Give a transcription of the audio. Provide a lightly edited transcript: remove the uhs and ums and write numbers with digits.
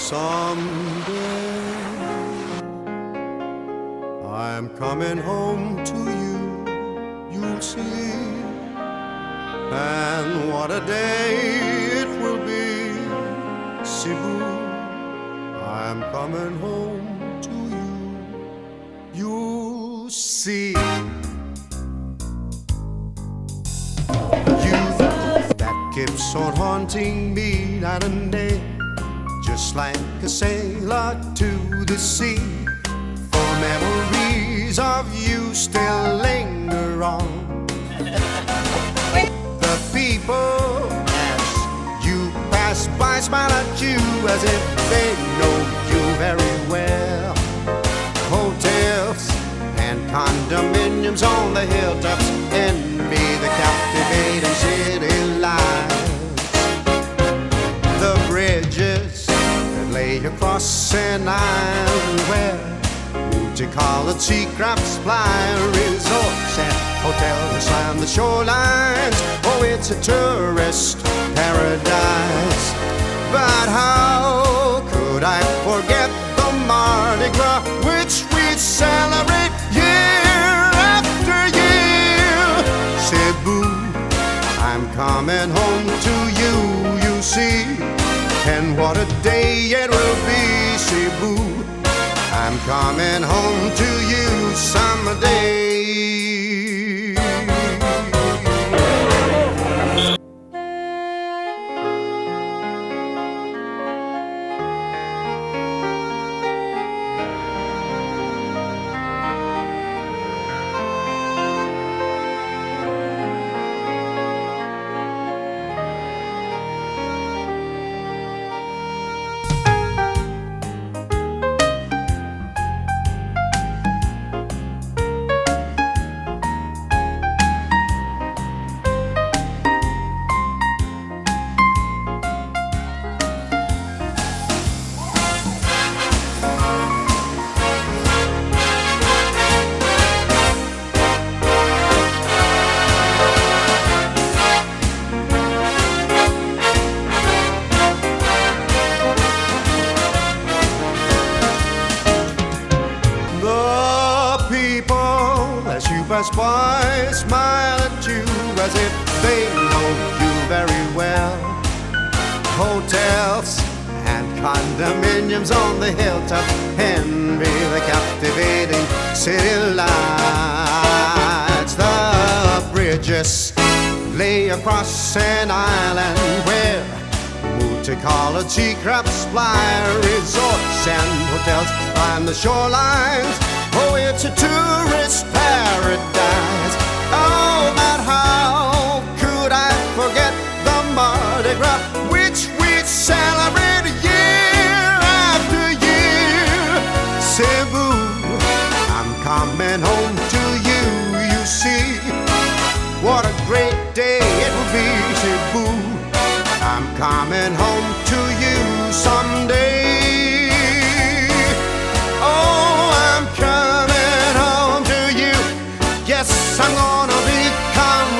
Someday I'm coming home to you, you'll see. And what a day it will be, Cebu. I'm coming home to you, you'll see. You that keeps on haunting me night and day, just like a sailor to the sea. For memories of you still linger on. The people, as you pass by, smile at you as if they know you very well. Hotels and condominiums on the hilltops envy the captivating city lights. The bridges that lay across an island where multicolored sea crafts fly, resorts and hotels slam the shorelines. Oh, it's a tourist paradise. But how could I forget the Mardi Gras, which we celebrate year after year? Cebu, I'm coming home to you, you see. And what a day it will be, Cebu. I'm coming home to you someday. As you pass by, smile at you as if they know you very well. Hotels and condominiums on the hilltop envy the captivating city lights. The bridges lay across an island where multicolored sea crafts fly, resorts and hotels on the shorelines. Oh, it's a tourist paradise. Oh, but how could I forget the Mardi Gras, which we celebrate year after year? Cebu, I'm coming home to you, you see. What a great day it will be, Cebu. I'm coming home to you someday. I'm gonna become